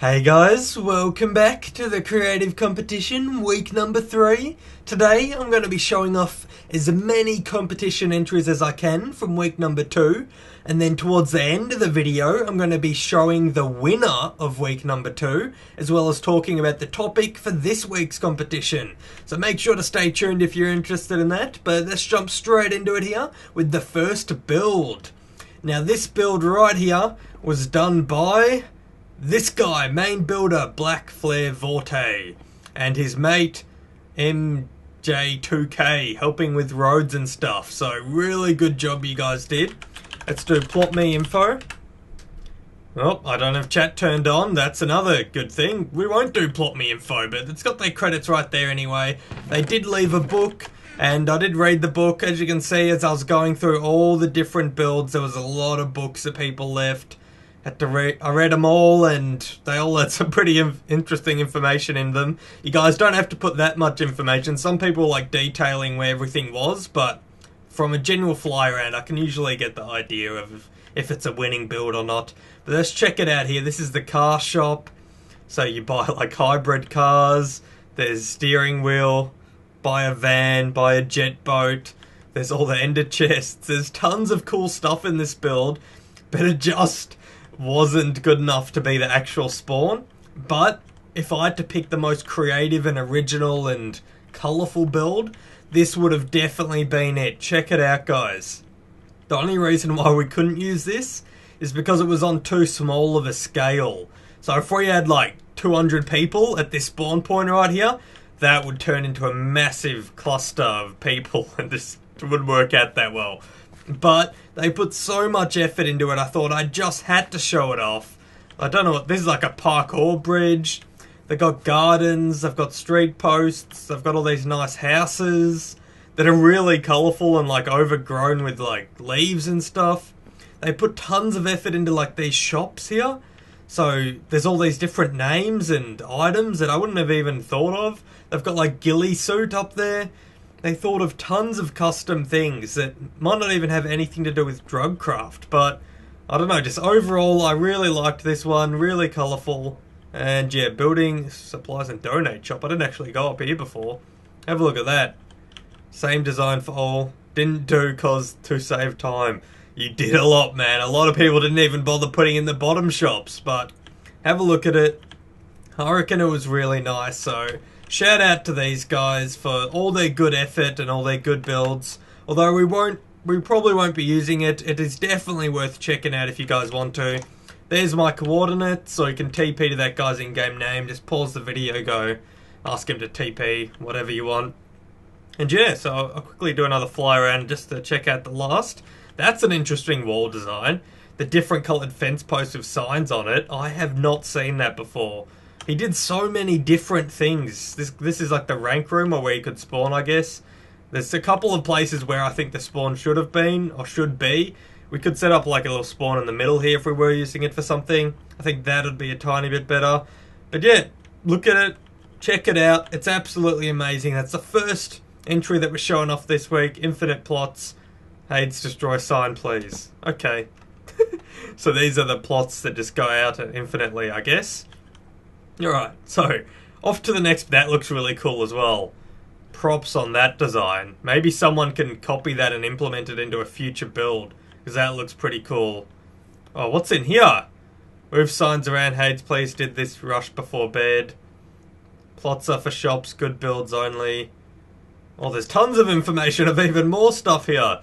Hey guys, welcome back to the creative competition, week number 3. Today I'm going to be showing off as many competition entries as I can from week number 2, and then towards the end of the video I'm going to be showing the winner of week number 2, as well as talking about the topic for this week's competition. So make sure to stay tuned if you're interested in that, but let's jump straight into it here with the first build. Now this build right here was done by this guy, main builder Black Flare Vorte, and his mate MJ2K, helping with roads and stuff. So really good job you guys did. Let's do plot me info. Oh, I don't have chat turned on. That's another good thing. We won't do plot me info, but it's got their credits right there anyway. They did leave a book, and I did read the book. As you can see, as I was going through all the different builds, there was a lot of books that people left. I read them all, and they all had some pretty interesting information in them. You guys don't have to put that much information. Some people like detailing where everything was, but from a general fly around, I can usually get the idea of if it's a winning build or not. But let's check it out here. This is the car shop. So you buy like hybrid cars. There's steering wheel. Buy a van. Buy a jet boat. There's all the ender chests. There's tons of cool stuff in this build, but it just wasn't good enough to be the actual spawn. But if I had to pick the most creative and original and colourful build, this would have definitely been it. Check it out, guys. The only reason why we couldn't use this is because it was on too small of a scale. So if we had like 200 people at this spawn point right here, that would turn into a massive cluster of people, and this wouldn't work out that well. But they put so much effort into it, I thought I just had to show it off. I don't know what, this is like a parkour bridge. They've got gardens, they've got street posts, they've got all these nice houses that are really colourful and like overgrown with like leaves and stuff. They put tons of effort into like these shops here. So there's all these different names and items that I wouldn't have even thought of. They've got like ghillie suit up there. They thought of tons of custom things that might not even have anything to do with drug craft, but I don't know, just overall I really liked this one, really colourful. And yeah, building supplies and donate shop. I didn't actually go up here before. Have a look at that. Same design for all. Didn't do cause to save time. You did a lot, man. A lot of people didn't even bother putting in the bottom shops, but have a look at it. I reckon it was really nice, so shout out to these guys for all their good effort and all their good builds. Although we probably won't be using it. It is definitely worth checking out if you guys want to. There's my coordinates, so you can TP to that guy's in-game name. Just pause the video, go ask him to TP, whatever you want. And yeah, so I'll quickly do another fly around just to check out the last. That's an interesting wall design. The different coloured fence posts with signs on it. I have not seen that before. He did so many different things. This is like the rank room, or where you could spawn, I guess. There's a couple of places where I think the spawn should have been, or should be. We could set up like a little spawn in the middle here if we were using it for something. I think that would be a tiny bit better. But yeah, look at it. Check it out. It's absolutely amazing. That's the first entry that we're showing off this week. Infinite plots. Hades destroy sign, please. Okay. So these are the plots that just go out infinitely, I guess. Alright, so off to the next. That looks really cool as well. Props on that design. Maybe someone can copy that and implement it into a future build, because that looks pretty cool. Oh, what's in here? Move signs around. Hades, please did this rush before bed. Plots are for shops, good builds only. Oh, there's tons of information of even more stuff here.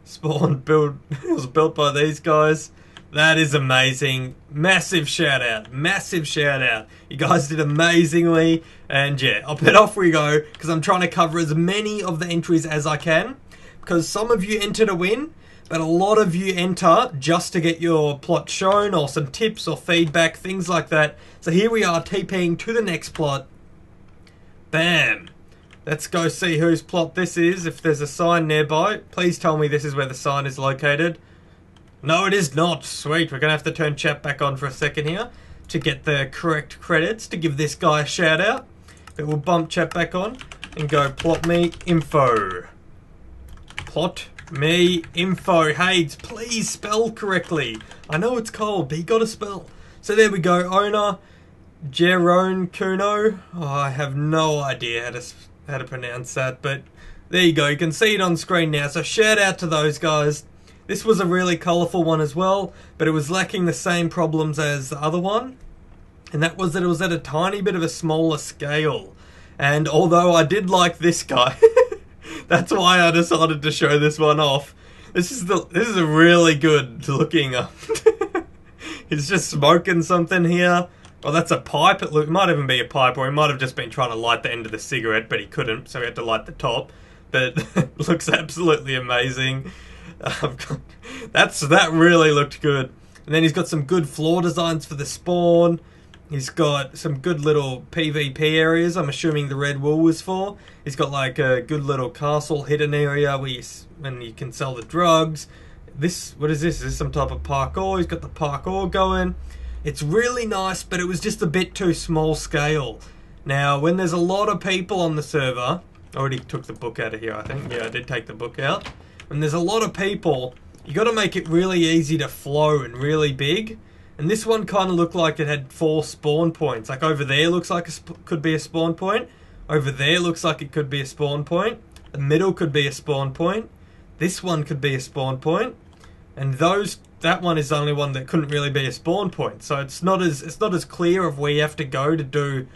Spawn build was built by these guys. That is amazing. Massive shout out. Massive shout out. You guys did amazingly. And yeah, I'll bet off we go, because I'm trying to cover as many of the entries as I can. Because some of you enter to win, but a lot of you enter just to get your plot shown, or some tips or feedback, things like that. So here we are, TPing to the next plot. Bam. Let's go see whose plot this is. If there's a sign nearby, please tell me this is where the sign is located. No, it is not. Sweet. We're going to have to turn chat back on for a second here to get the correct credits to give this guy a shout out. But we'll bump chat back on and go plot me info. Plot me info. Hades, please spell correctly. I know it's cold, but you got to spell. So there we go. Owner. Jerone Kuno. Oh, I have no idea how to pronounce that, but there you go. You can see it on screen now. So shout out to those guys. This was a really colourful one as well, but it was lacking the same problems as the other one. And that was that it was at a tiny bit of a smaller scale. And although I did like this guy, that's why I decided to show this one off. This is a really good looking. He's just smoking something here. Well, that's a pipe. It might even be a pipe, or he might have just been trying to light the end of the cigarette, but he couldn't, so he had to light the top. But it looks absolutely amazing. That really looked good. And then he's got some good floor designs for the spawn. He's got some good little PvP areas, I'm assuming the red wool was for. He's got like a good little castle hidden area where you can sell the drugs. What is this? Is this some type of parkour? He's got the parkour going. It's really nice, but it was just a bit too small scale. Now, when there's a lot of people on the server, I already took the book out of here, I think. Yeah, I did take the book out. When there's a lot of people, you got to make it really easy to flow and really big. And this one kind of looked like it had 4 spawn points. Like over there looks like could be a spawn point. Over there looks like it could be a spawn point. The middle could be a spawn point. This one could be a spawn point. And that one is the only one that couldn't really be a spawn point. So it's not as clear of where you have to go to do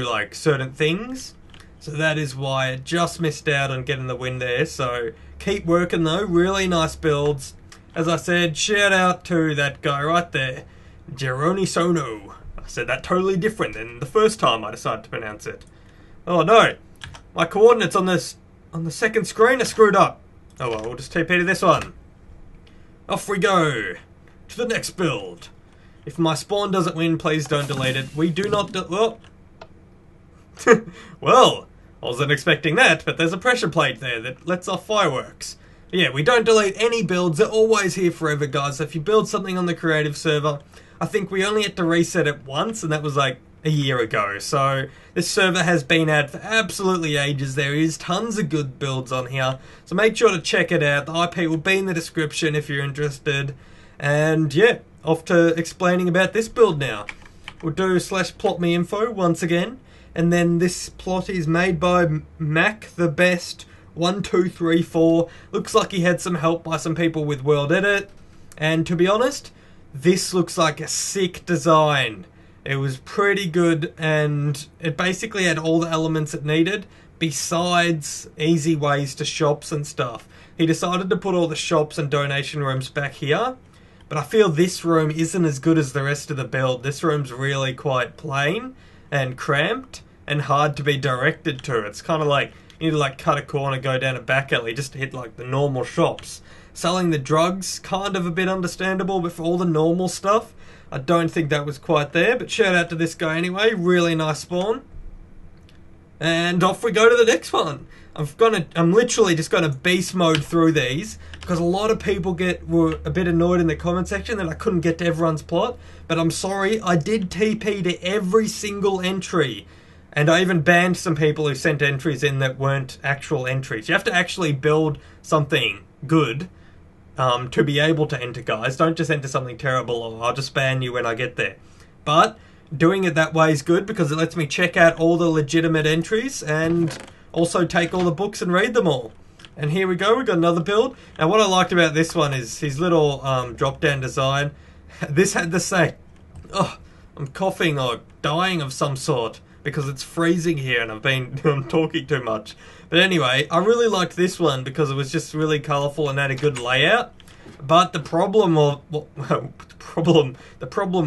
like certain things. So that is why I just missed out on getting the win there. So keep working though. Really nice builds. As I said, shout out to that guy right there, Jeroni Sono. I said that totally different than the first time I decided to pronounce it. Oh no, my coordinates on the second screen are screwed up. Oh well, we'll just TP to this one. Off we go to the next build. If my spawn doesn't win, please don't delete it. We do not well, well, I wasn't expecting that, but there's a pressure plate there that lets off fireworks. Yeah, we don't delete any builds. They're always here forever, guys. So if you build something on the creative server, I think we only had to reset it once, and that was like a year ago. So this server has been out for absolutely ages. There is tons of good builds on here. So make sure to check it out. The IP will be in the description if you're interested. And yeah, off to explaining about this build now. We'll do /plotmeinfo once again. And then this plot is made by Mac the Best 1234. Looks like he had some help by some people with World Edit. And to be honest, this looks like a sick design. It was pretty good, and it basically had all the elements it needed, besides easy ways to shops and stuff. He decided to put all the shops and donation rooms back here, but I feel this room isn't as good as the rest of the build. This room's really quite plain and cramped and hard to be directed to. It's kind of like you need to like cut a corner, go down a back alley just to hit like the normal shops. Selling the drugs, kind of a bit understandable, but for all the normal stuff, I don't think that was quite there. But shout out to this guy anyway, really nice spawn. And off we go to the next one. I'm literally just gonna beast mode through these because a lot of people were a bit annoyed in the comment section that I couldn't get to everyone's plot. But I'm sorry, I did TP to every single entry. And I even banned some people who sent entries in that weren't actual entries. You have to actually build something good to be able to enter, guys. Don't just enter something terrible or I'll just ban you when I get there. But doing it that way is good because it lets me check out all the legitimate entries and also take all the books and read them all. And here we go, we've got another build. And what I liked about this one is his little drop-down design. This had the same, oh, I'm coughing or dying of some sort because it's freezing here and I'm talking too much. But anyway, I really liked this one because it was just really colourful and had a good layout. But the problem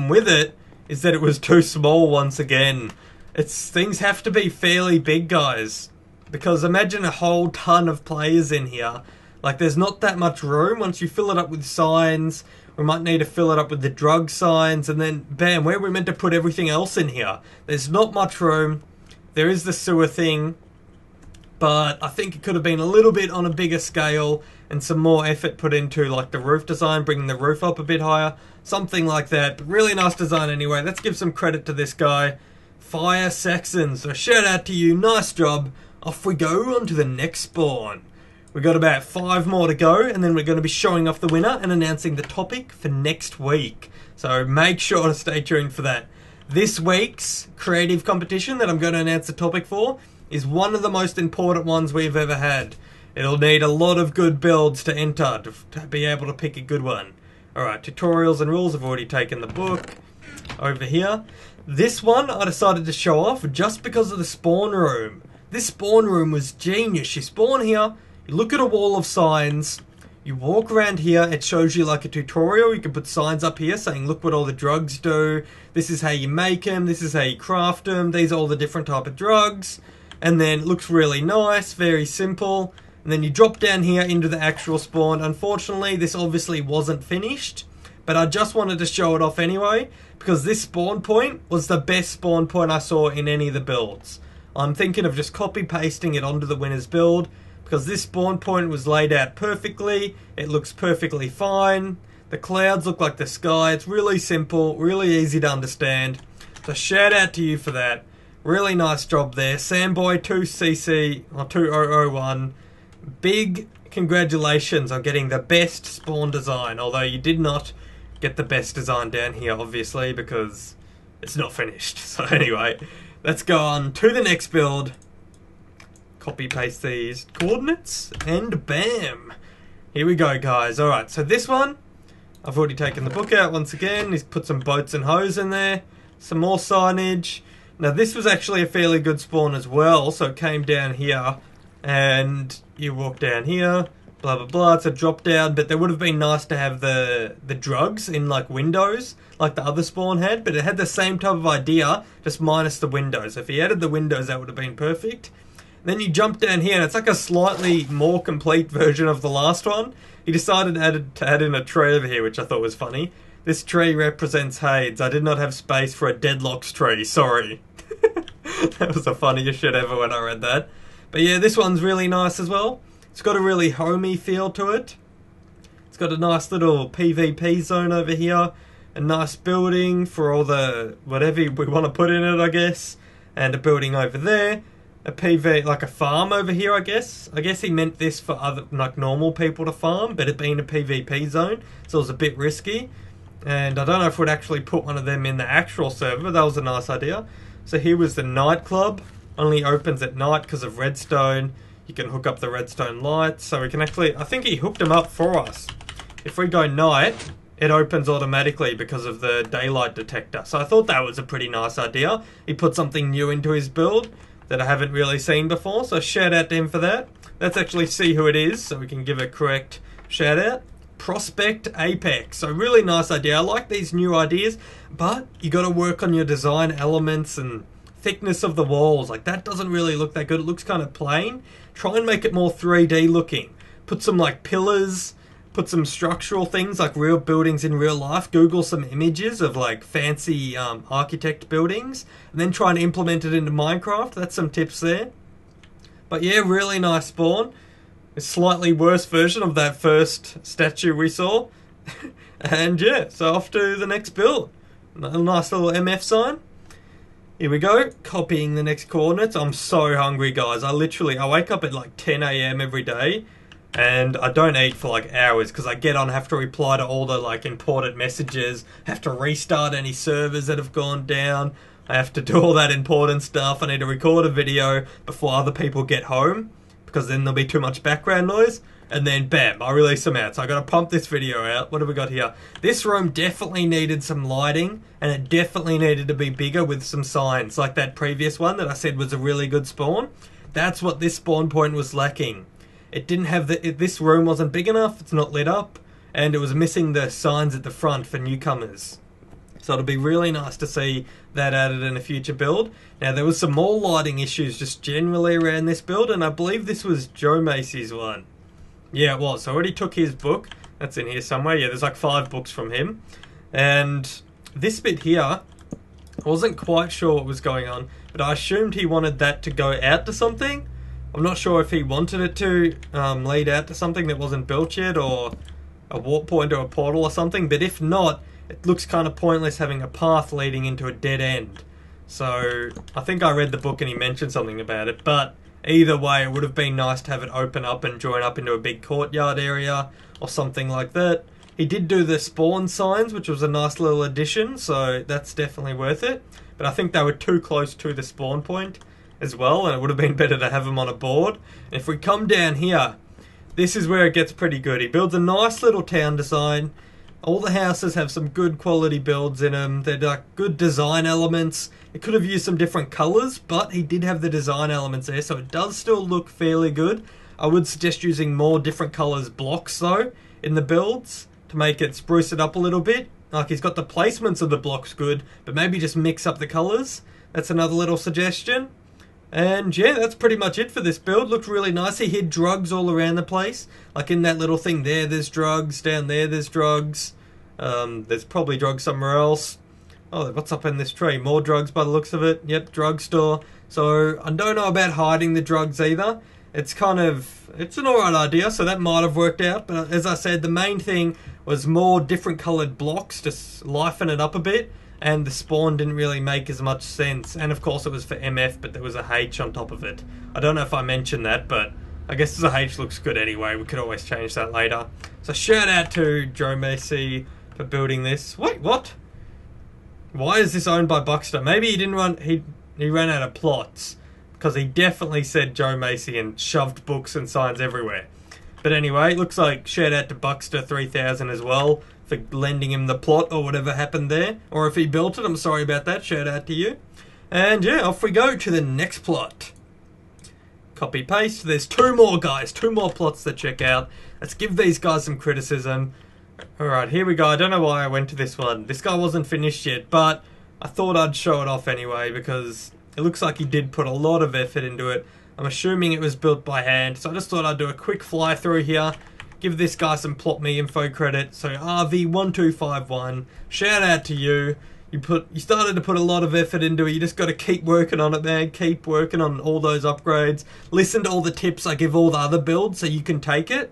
with it is that it was too small once again. Things have to be fairly big, guys. Because imagine a whole ton of players in here. Like, there's not that much room. Once you fill it up with signs, we might need to fill it up with the drug signs, and then, bam, where are we meant to put everything else in here? There's not much room. There is the sewer thing, but I think it could have been a little bit on a bigger scale and some more effort put into, like, the roof design, bringing the roof up a bit higher. Something like that. But really nice design anyway. Let's give some credit to this guy, Fire Saxon. So shout out to you. Nice job. Off we go on to the next spawn. We've got about 5 more to go, and then we're going to be showing off the winner and announcing the topic for next week. So make sure to stay tuned for that. This week's creative competition that I'm going to announce the topic for is one of the most important ones we've ever had. It'll need a lot of good builds to enter to be able to pick a good one. Alright, tutorials and rules. I've already taken the book over here. This one I decided to show off just because of the spawn room. This spawn room was genius. You spawn here, you look at a wall of signs, you walk around here, it shows you like a tutorial. You can put signs up here saying look what all the drugs do, this is how you make them, this is how you craft them, these are all the different type of drugs. And then it looks really nice, very simple. And then you drop down here into the actual spawn. Unfortunately, this obviously wasn't finished, but I just wanted to show it off anyway, because this spawn point was the best spawn point I saw in any of the builds. I'm thinking of just copy pasting it onto the winner's build, because this spawn point was laid out perfectly. It looks perfectly fine. The clouds look like the sky. It's really simple, really easy to understand. So shout out to you for that. Really nice job there. Samboy 2cc or 2001. Big congratulations on getting the best spawn design, although you did not get the best design down here, obviously, because it's not finished. So anyway, let's go on to the next build. Copy paste these coordinates and bam, here we go, guys. Alright, so this one I've already taken the book out once again. He's put some boats and hoes in there, some more signage. Now this was actually a fairly good spawn as well, so it came down here and you walk down here, blah blah blah. It's a drop down, but it would have been nice to have the drugs in like windows like the other spawn had, but it had the same type of idea, just minus the windows. If he added the windows, that would have been perfect. Then you jump down here and it's like a slightly more complete version of the last one. He decided to add in a tree over here, which I thought was funny. This tree represents Hades. I did not have space for a deadlocks tree, sorry. That was the funniest shit ever when I read that. But yeah, this one's really nice as well. It's got a really homey feel to it. It's got a nice little PvP zone over here. A nice building for all the whatever we want to put in it, I guess. And a building over there. A PV, like a farm over here, I guess. I guess he meant this for other, like normal people to farm, but it being a PvP zone, so it was a bit risky. And I don't know if we'd actually put one of them in the actual server, but that was a nice idea. So here was the nightclub. Only opens at night because of redstone. You can hook up the redstone lights, so we can actually, I think he hooked them up for us. If we go night, it opens automatically because of the daylight detector. So I thought that was a pretty nice idea. He put something new into his build that I haven't really seen before, so shout out to him for that. Let's actually see who it is so we can give a correct shout out. Prospect Apex. So really nice idea. I like these new ideas, but you got to work on your design elements and thickness of the walls. Like that doesn't really look that good. It looks kind of plain. Try and make it more 3D looking. Put some like pillars, put some structural things like real buildings in real life. Google some images of like fancy architect buildings and then try and implement it into Minecraft. That's some tips there. But yeah, really nice spawn. A slightly worse version of that first statue we saw. And yeah, so off to the next build. A nice little MF sign. Here we go, copying the next coordinates. I'm so hungry, guys. I wake up at like 10 AM every day and I don't eat for like hours because I get on, have to reply to all the like important messages, have to restart any servers that have gone down. I have to do all that important stuff. I need to record a video before other people get home because then there'll be too much background noise. And then bam, I release them out. So I gotta pump this video out. What have we got here? This room definitely needed some lighting and it definitely needed to be bigger with some signs like that previous one that I said was a really good spawn. That's what this spawn point was lacking. It didn't have this room wasn't big enough, it's not lit up, and it was missing the signs at the front for newcomers. So it'll be really nice to see that added in a future build. Now there was some more lighting issues just generally around this build, and I believe this was Joe Macy's one. Yeah, it was. So I already took his book. That's in here somewhere. Yeah, there's like 5 books from him. And this bit here, I wasn't quite sure what was going on, but I assumed he wanted that to go out to something. I'm not sure if he wanted it to lead out to something that wasn't built yet, or a warp point or a portal or something, but if not, it looks kind of pointless having a path leading into a dead end. So I think I read the book and he mentioned something about it, but either way, it would have been nice to have it open up and join up into a big courtyard area or something like that. He did do the spawn signs, which was a nice little addition, so that's definitely worth it. But I think they were too close to the spawn point as well, and it would have been better to have them on a board. And if we come down here, this is where it gets pretty good. He builds a nice little town design. All the houses have some good quality builds in them. They're like good design elements. It could have used some different colours, but he did have the design elements there, so it does still look fairly good. I would suggest using more different colours blocks though in the builds to make it spruce it up a little bit. Like, he's got the placements of the blocks good, but maybe just mix up the colours. That's another little suggestion. And yeah, that's pretty much it for this build. Looked really nice. He hid drugs all around the place. Like in that little thing there, there's drugs. Down there, there's drugs. There's probably drugs somewhere else. Oh, what's up in this tree? More drugs by the looks of it. Yep, drugstore. So I don't know about hiding the drugs either. It's an alright idea, so that might have worked out. But as I said, the main thing was more different coloured blocks to liven it up a bit. And the spawn didn't really make as much sense. And of course it was for MF, but there was a H on top of it. I don't know if I mentioned that, but I guess the H looks good anyway. We could always change that later. So shout out to Joe Macy for building this. Wait, what? Why is this owned by Buckster? Maybe he didn't run... He ran out of plots. Because he definitely said Joe Macy and shoved books and signs everywhere. But anyway, looks like shout out to Buckster 3000 as well for lending him the plot or whatever happened there. Or if he built it, I'm sorry about that. Shout out to you. And yeah, off we go to the next plot. Copy paste. There's two more guys, two more plots to check out. Let's give these guys some criticism. Alright, here we go. I don't know why I went to this one. This guy wasn't finished yet, but I thought I'd show it off anyway because it looks like he did put a lot of effort into it. I'm assuming it was built by hand, so I just thought I'd do a quick fly through here. Give this guy some plot me info credit. So RV1251, shout out to you. You started to put a lot of effort into it. You just got to keep working on it, man. Keep working on all those upgrades. Listen to all the tips I give all the other builds so you can take it.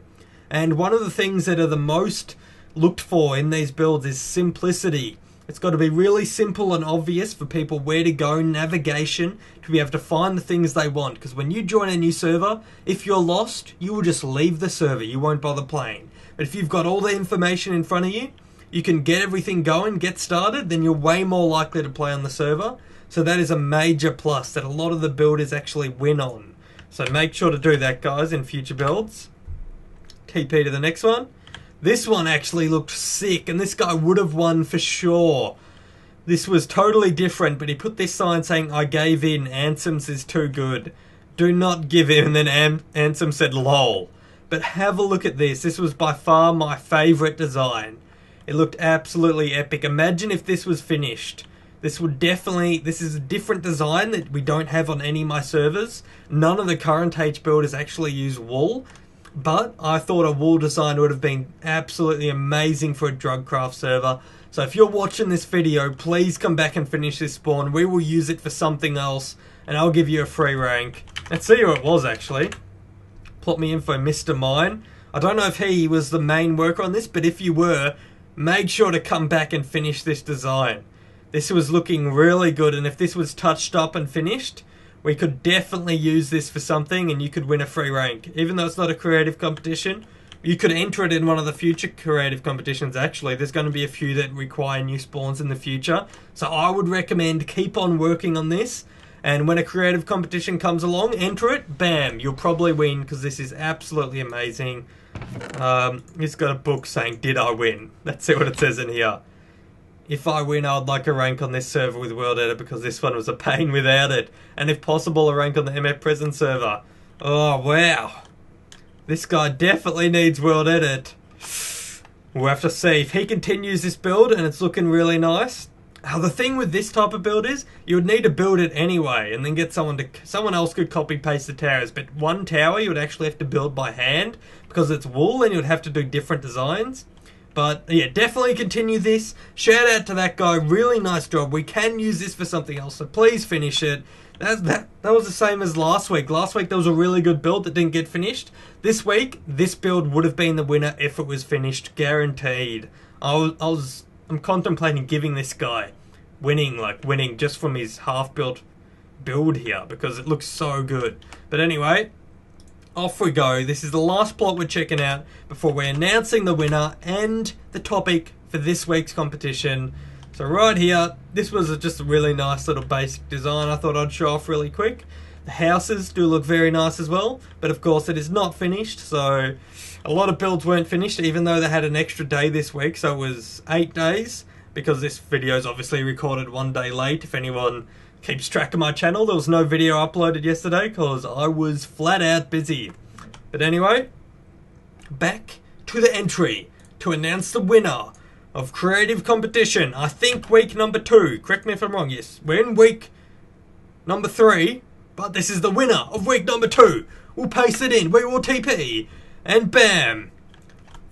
And one of the things that are the most looked for in these builds is simplicity. It's got to be really simple and obvious for people where to go, navigation, to be able to find the things they want. Because when you join a new server, if you're lost, you will just leave the server. You won't bother playing. But if you've got all the information in front of you, you can get everything going, get started, then you're way more likely to play on the server. So that is a major plus that a lot of the builders actually win on. So make sure to do that, guys, in future builds. TP to the next one. This one actually looked sick, and this guy would have won for sure. This was totally different, but he put this sign saying, I gave in, Ansem's is too good. Do not give in, and then Ansem said, lol. But have a look at this. This was by far my favourite design. It looked absolutely epic. Imagine if this was finished. This is a different design that we don't have on any of my servers. None of the current H builders actually use wool. But I thought a wool design would have been absolutely amazing for a Drugcraft server. So if you're watching this video, please come back and finish this spawn. We will use it for something else, and I'll give you a free rank. Let's see who it was, actually. Plot me info, Mr. Mine. I don't know if he was the main worker on this, but if you were, make sure to come back and finish this design. This was looking really good, and if this was touched up and finished, we could definitely use this for something and you could win a free rank. Even though it's not a creative competition, you could enter it in one of the future creative competitions actually. There's going to be a few that require new spawns in the future. So I would recommend keep on working on this. And when a creative competition comes along, enter it, bam, you'll probably win because this is absolutely amazing. It's got a book saying, did I win? Let's see what it says in here. If I win, I would like a rank on this server with World Edit because this one was a pain without it. And if possible, a rank on the MF Present server. Oh, wow. This guy definitely needs World Edit. We'll have to see. If he continues this build and it's looking really nice. The thing with this type of build is, you would need to build it anyway and then get someone else could copy paste the towers. But one tower you would actually have to build by hand because it's wool and you would have to do different designs. But yeah, definitely continue this. Shout out to that guy. Really nice job. We can use this for something else, so please finish it. That was the same as last week. Last week there was a really good build that didn't get finished. This week, this build would have been the winner if it was finished, guaranteed. I'm contemplating giving this guy winning just from his half-built build here because it looks so good. But anyway, off we go. This is the last plot we're checking out before we're announcing the winner and the topic for this week's competition. So right here, this was just a really nice little basic design I thought I'd show off really quick. The houses do look very nice as well, but of course it is not finished, so a lot of builds weren't finished even though they had an extra day this week, so it was 8 days, because this video is obviously recorded 1 day late. If anyone keeps track of my channel, there was no video uploaded yesterday because I was flat out busy. But anyway, back to the entry to announce the winner of creative competition. I think week number 2, correct me if I'm wrong, yes, we're in week number 3, but this is the winner of week number 2. We'll paste it in, we will TP, and bam!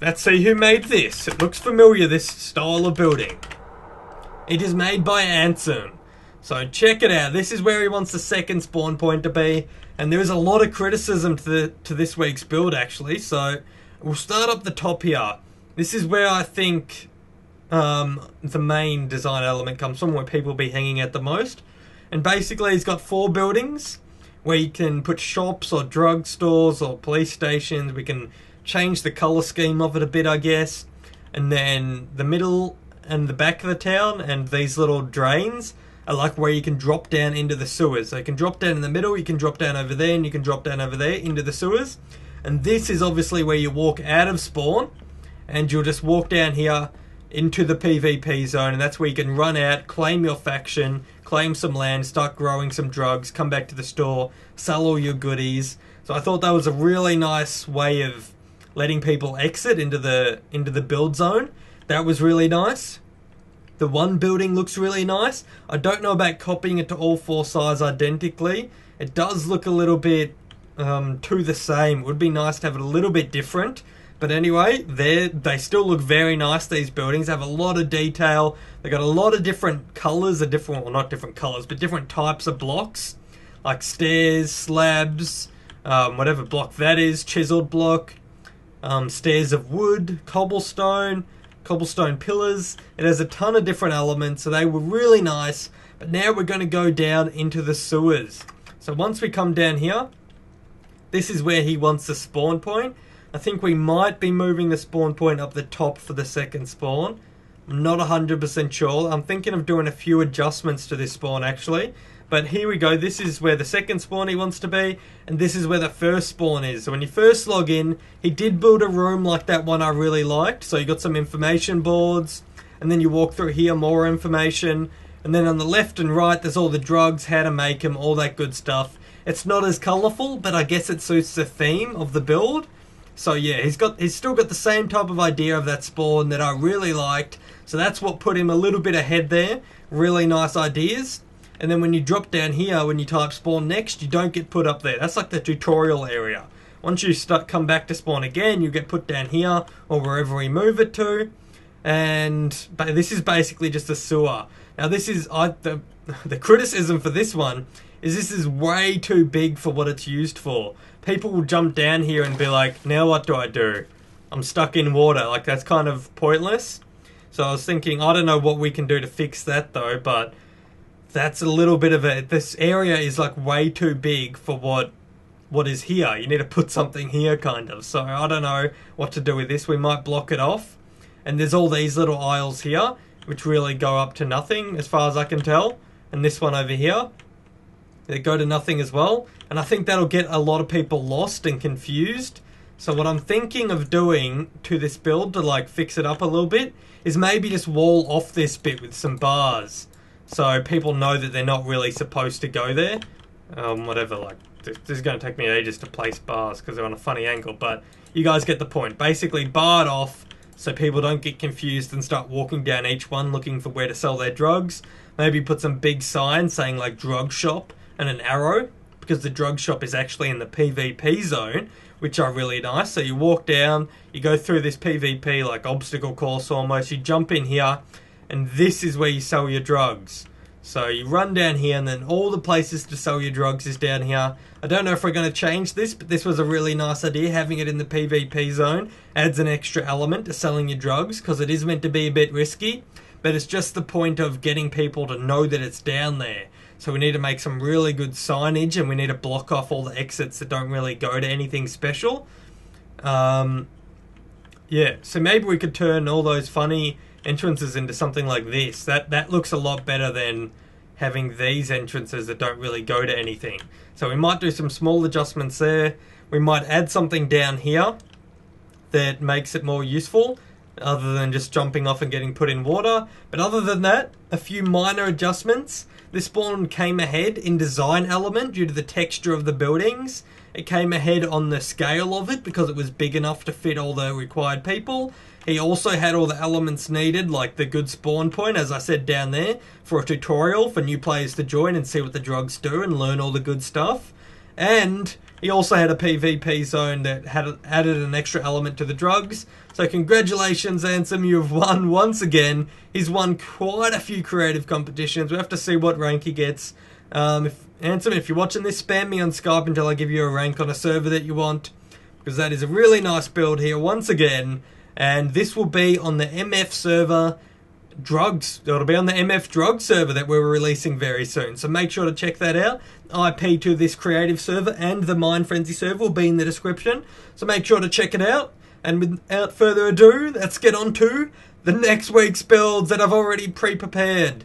Let's see who made this. It looks familiar, this style of building. It is made by Ansem. So check it out. This is where he wants the second spawn point to be, and there is a lot of criticism to this week's build actually. So we'll start up the top here. This is where I think the main design element comes from, where people will be hanging out the most. And basically he's got 4 buildings where you can put shops or drug stores or police stations. We can change the colour scheme of it a bit, I guess. And then the middle and the back of the town and these little drains are like where you can drop down into the sewers. So you can drop down in the middle, you can drop down over there, and you can drop down over there into the sewers. And this is obviously where you walk out of spawn and you'll just walk down here into the PvP zone, and that's where you can run out, claim your faction, claim some land, start growing some drugs, come back to the store, sell all your goodies. So I thought that was a really nice way of letting people exit into the build zone. That was really nice. The one building looks really nice. I don't know about copying it to all 4 sides identically. It does look a little bit to the same. It would be nice to have it a little bit different. But anyway, they still look very nice, these buildings. Have a lot of detail. They got a lot of different colours, well not different colours, but different types of blocks. Like stairs, slabs, whatever block that is, chiseled block, stairs of wood, cobblestone pillars. It has a ton of different elements, so they were really nice. But now we're going to go down into the sewers. So once we come down here, this is where he wants the spawn point. I think we might be moving the spawn point up the top for the second spawn. I'm not 100% sure. I'm thinking of doing a few adjustments to this spawn actually. But here we go. This is where the second spawn he wants to be, and this is where the first spawn is. So when you first log in, he did build a room like that one I really liked. So you got some information boards, and then you walk through here, more information. And then on the left and right, there's all the drugs, how to make them, all that good stuff. It's not as colourful, but I guess it suits the theme of the build. So yeah, he's still got the same type of idea of that spawn that I really liked. So that's what put him a little bit ahead there. Really nice ideas. And then when you drop down here, when you type spawn next, you don't get put up there. That's like the tutorial area. Once you come back to spawn again, you get put down here or wherever we move it to. And this is basically just a sewer. Now this is the criticism for this one is this is way too big for what it's used for. People will jump down here and be like, now what do I do? I'm stuck in water. Like, that's kind of pointless. So I was thinking, I don't know what we can do to fix that though, but that's a little bit of this area is like way too big for what is here. You need to put something here kind of. So I don't know what to do with this. We might block it off. And there's all these little aisles here, which really go up to nothing as far as I can tell. And this one over here, they go to nothing as well. And I think that'll get a lot of people lost and confused. So what I'm thinking of doing to this build to like fix it up a little bit is maybe just wall off this bit with some bars. So people know that they're not really supposed to go there. Whatever, like, this is going to take me ages to place bars because they're on a funny angle. But you guys get the point. Basically barred off so people don't get confused and start walking down each one looking for where to sell their drugs. Maybe put some big signs saying like drug shop and an arrow, because the drug shop is actually in the PvP zone, which are really nice. So you walk down, you go through this PvP like obstacle course almost, you jump in here, and this is where you sell your drugs. So you run down here, and then all the places to sell your drugs is down here. I don't know if we're going to change this, but this was a really nice idea. Having it in the PvP zone adds an extra element to selling your drugs, because it is meant to be a bit risky, but it's just the point of getting people to know that it's down there. So we need to make some really good signage, and we need to block off all the exits that don't really go to anything special. Yeah, so maybe we could turn all those funny entrances into something like this. That looks a lot better than having these entrances that don't really go to anything. So we might do some small adjustments there. We might add something down here that makes it more useful, other than just jumping off and getting put in water. But other than that, a few minor adjustments. This spawn came ahead in design element due to the texture of the buildings. It came ahead on the scale of it because it was big enough to fit all the required people. He also had all the elements needed, like the good spawn point, as I said down there, for a tutorial for new players to join and see what the drugs do and learn all the good stuff. And he also had a PvP zone that had added an extra element to the drugs. So congratulations, Ansem, you have won once again. He's won quite a few creative competitions. We have to see what rank he gets. Ansem, if you're watching this, spam me on Skype until I give you a rank on a server that you want, because that is a really nice build here once again. And this will be on the MF server drugs. It'll be on the MF drug server that we're releasing very soon. So make sure to check that out. IP to this creative server and the MineFrenzy server will be in the description. So make sure to check it out. And without further ado, let's get on to the next week's builds that I've already pre-prepared.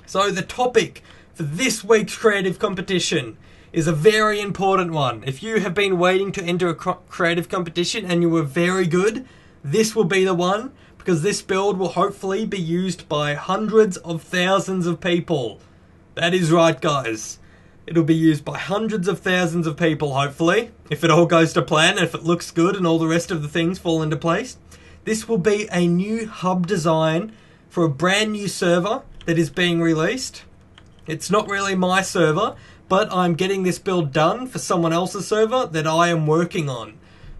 So the topic for this week's creative competition is a very important one. If you have been waiting to enter a creative competition and you were very good, this will be the one, because this build will hopefully be used by hundreds of thousands of people. That is right, guys. It'll be used by hundreds of thousands of people, hopefully, if it all goes to plan, and if it looks good and all the rest of the things fall into place. This will be a new hub design for a brand new server that is being released. It's not really my server, but I'm getting this build done for someone else's server that I am working on.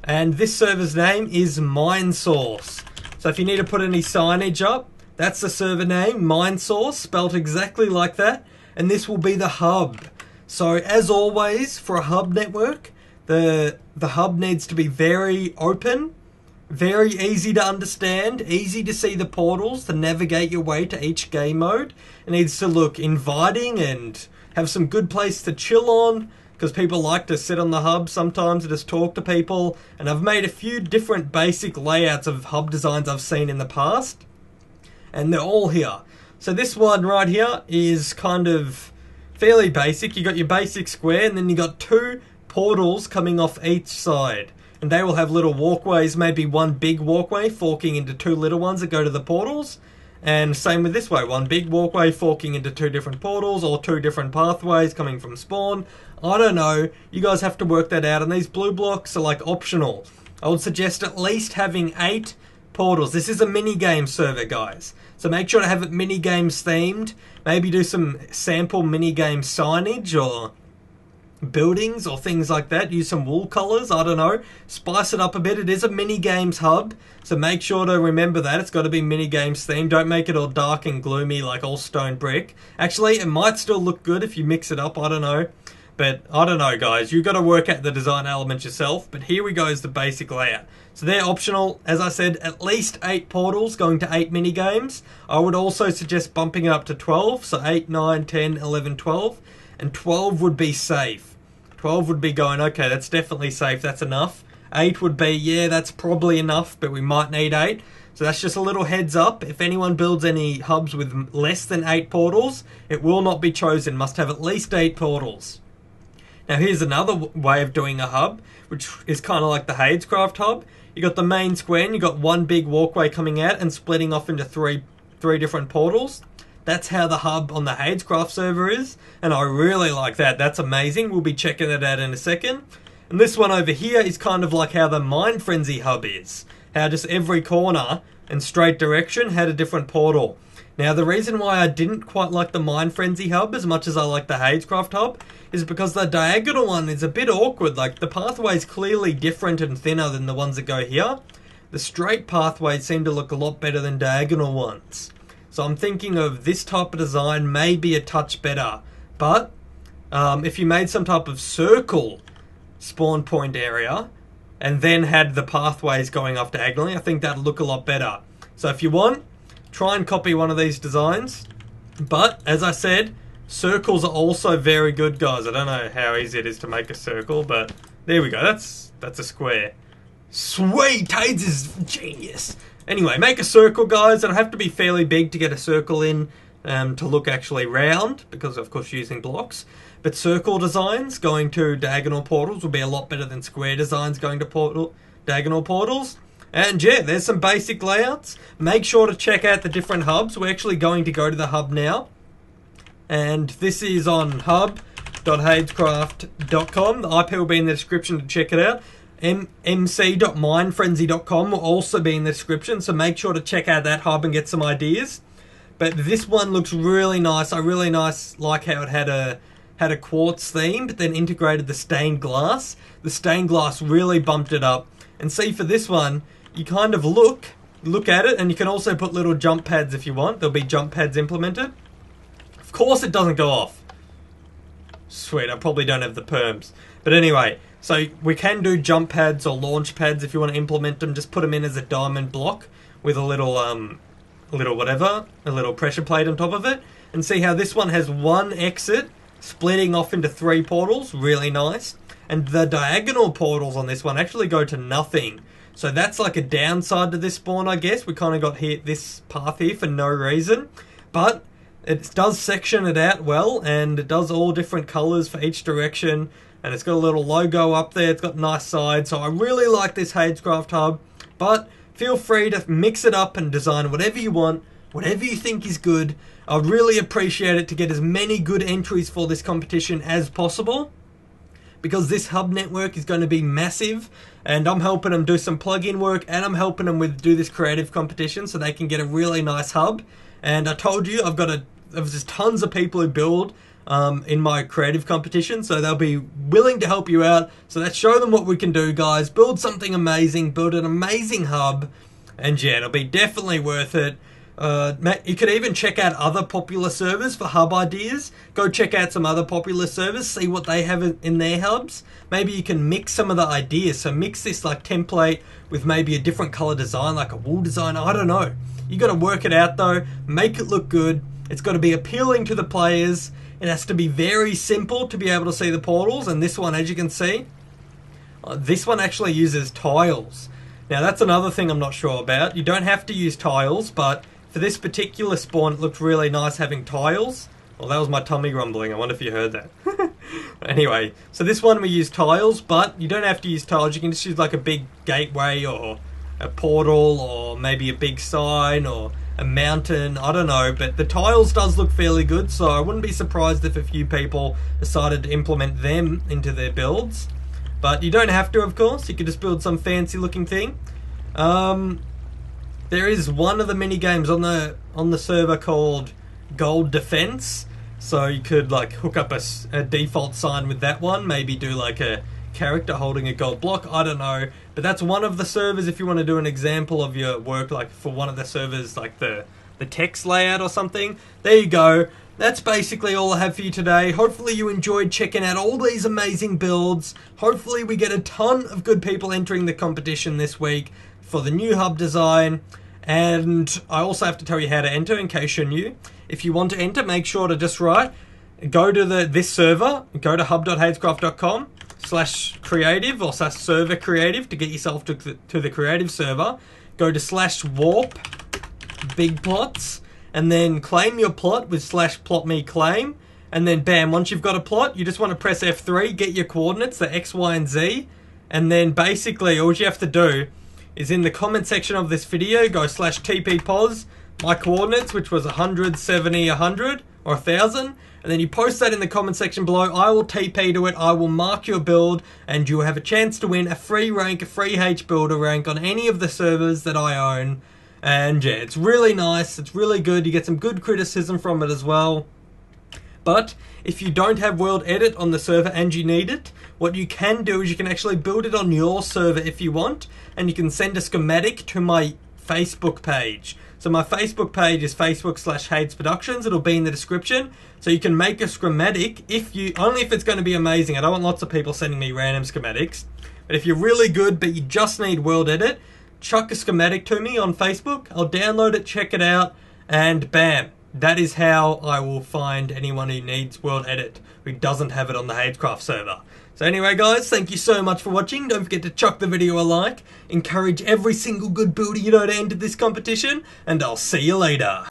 And this server's name is MineSource. So if you need to put any signage up, that's the server name, MineSource, spelt exactly like that. And this will be the hub. So as always, for a hub network, the hub needs to be very open, very easy to understand, easy to see the portals to navigate your way to each game mode. It needs to look inviting and have some good place to chill on, because people like to sit on the hub sometimes and just talk to people. And I've made a few different basic layouts of hub designs I've seen in the past, and they're all here. So this one right here is kind of fairly basic. You got your basic square, and then you got two portals coming off each side, and they will have little walkways, maybe one big walkway forking into two little ones that go to the portals. And same with this way, one big walkway forking into two different portals, or two different pathways coming from spawn. I don't know, you guys have to work that out, and these blue blocks are like optional. I would suggest at least having 8 portals. This is a mini-game server, guys, so make sure to have it mini-games themed. Maybe do some sample mini-game signage or buildings or things like that. Use some wool colors, I don't know. Spice it up a bit. It is a mini-games hub, so make sure to remember that. It's got to be mini-games themed. Don't make it all dark and gloomy like all stone brick. Actually, it might still look good if you mix it up, I don't know. But I don't know, guys. You've got to work out the design elements yourself. But here we go is the basic layout. So they're optional. As I said, at least 8 portals going to 8 mini-games. I would also suggest bumping it up to 12. So 8, 9, 10, 11, 12. And 12 would be safe. 12 would be going, okay, that's definitely safe. That's enough. 8 would be, yeah, that's probably enough, but we might need 8. So that's just a little heads up. If anyone builds any hubs with less than 8 portals, it will not be chosen. Must have at least 8 portals. Now here's another way of doing a hub, which is kind of like the Hadescraft hub. You got the main square, and you got one big walkway coming out and splitting off into three different portals. That's how the hub on the Hadescraft server is, and I really like that. That's amazing. We'll be checking that out in a second. And this one over here is kind of like how the MineFrenzy hub is. How just every corner and straight direction had a different portal. Now, the reason why I didn't quite like the MineFrenzy hub as much as I like the Hadescraft hub is because the diagonal one is a bit awkward. Like, the pathway is clearly different and thinner than the ones that go here. The straight pathways seem to look a lot better than diagonal ones. So I'm thinking of this type of design may be a touch better. But if you made some type of circle spawn point area and then had the pathways going off diagonally, I think that'd look a lot better. So if you want, try and copy one of these designs. But, as I said, Circles are also very good, guys. I don't know how easy it is to make a circle, but there we go. That's a square. Sweet! Tades is genius. Anyway, make a circle, guys. It'll have to be fairly big to get a circle in to look actually round, because of course you're using blocks. But circle designs going to diagonal portals will be a lot better than square designs going to diagonal portals. And yeah, there's some basic layouts. Make sure to check out the different hubs. We're actually going to go to the hub now. And this is on hub.hadescraft.com. The IP will be in the description to check it out. mc.minefrenzy.com will also be in the description, so make sure to check out that hub and get some ideas. But this one looks really nice. I really like how it had a quartz theme, but then integrated the stained glass. The stained glass really bumped it up. And see, for this one, you kind of look at it, and you can also put little jump pads if you want. There'll be jump pads implemented. Of course it doesn't go off. Sweet, I probably don't have the perms. But anyway, so we can do jump pads or launch pads if you want to implement them. Just put them in as a diamond block with a little pressure plate on top of it. And see how this one has one exit splitting off into 3 portals. Really nice. And the diagonal portals on this one actually go to nothing. So that's like a downside to this spawn, I guess. We kind of got this path here for no reason. But it does section it out well, and it does all different colors for each direction. And it's got a little logo up there. It's got nice sides. So I really like this Hadescraft hub. But feel free to mix it up and design whatever you want, whatever you think is good. I'd really appreciate it to get as many good entries for this competition as possible, because this hub network is going to be massive, and I'm helping them do some plugin work, and I'm helping them do this creative competition so they can get a really nice hub. And I told you, there's just tons of people who build in my creative competition, so they'll be willing to help you out. So let's show them what we can do, guys. Build something amazing, build an amazing hub, and yeah, it'll be definitely worth it. You could even check out other popular servers for hub ideas. Go check out some other popular servers, see what they have in their hubs. Maybe you can mix some of the ideas. So mix this like template with maybe a different color design, like a wool design. I don't know. You got to work it out though. Make it look good. It's got to be appealing to the players. It has to be very simple to be able to see the portals. And this one, as you can see, this one actually uses tiles. Now that's another thing I'm not sure about. You don't have to use tiles, but for this particular spawn, it looked really nice having tiles. Well, that was my tummy grumbling. I wonder if you heard that. Anyway, so this one we use tiles, but you don't have to use tiles. You can just use like a big gateway or a portal or maybe a big sign or a mountain. I don't know, but the tiles does look fairly good, so I wouldn't be surprised if a few people decided to implement them into their builds. But you don't have to, of course. You could just build some fancy looking thing. There is one of the mini games on the server called Gold Defense, so you could like hook up a default sign with that one. Maybe do like a character holding a gold block. I don't know, but that's one of the servers. If you want to do an example of your work, like for one of the servers, like the text layout or something. There you go. That's basically all I have for you today. Hopefully you enjoyed checking out all these amazing builds. Hopefully we get a ton of good people entering the competition this week for the new hub design. And I also have to tell you how to enter in case you're new. If you want to enter, make sure to just go to this server, go to hub.hadescraft.com/creative or /server creative to get yourself to the creative server. Go to /warp big plots and then claim your plot with /plotmeclaim. And then bam, once you've got a plot, you just want to press F3, get your coordinates, the X, Y, and Z. And then basically all you have to do is in the comment section of this video, go /tppos, my coordinates, which was 100, 70, 100, or 1,000, and then you post that in the comment section below. I will TP to it, I will mark your build, and you will have a chance to win a free rank, a free H builder rank on any of the servers that I own. And yeah, it's really nice, it's really good, you get some good criticism from it as well. But if you don't have World Edit on the server and you need it, what you can do is you can actually build it on your server if you want, and you can send a schematic to my Facebook page. So my Facebook page is facebook.com/HadesProductions. It'll be in the description. So you can make a schematic only if it's going to be amazing. I don't want lots of people sending me random schematics. But if you're really good but you just need World Edit, chuck a schematic to me on Facebook. I'll download it, check it out, and bam. that is how I will find anyone who needs World Edit, who doesn't have it on the Hadescraft server. So anyway guys, thank you so much for watching. Don't forget to chuck the video a like, encourage every single good builder you know to enter this competition, and I'll see you later.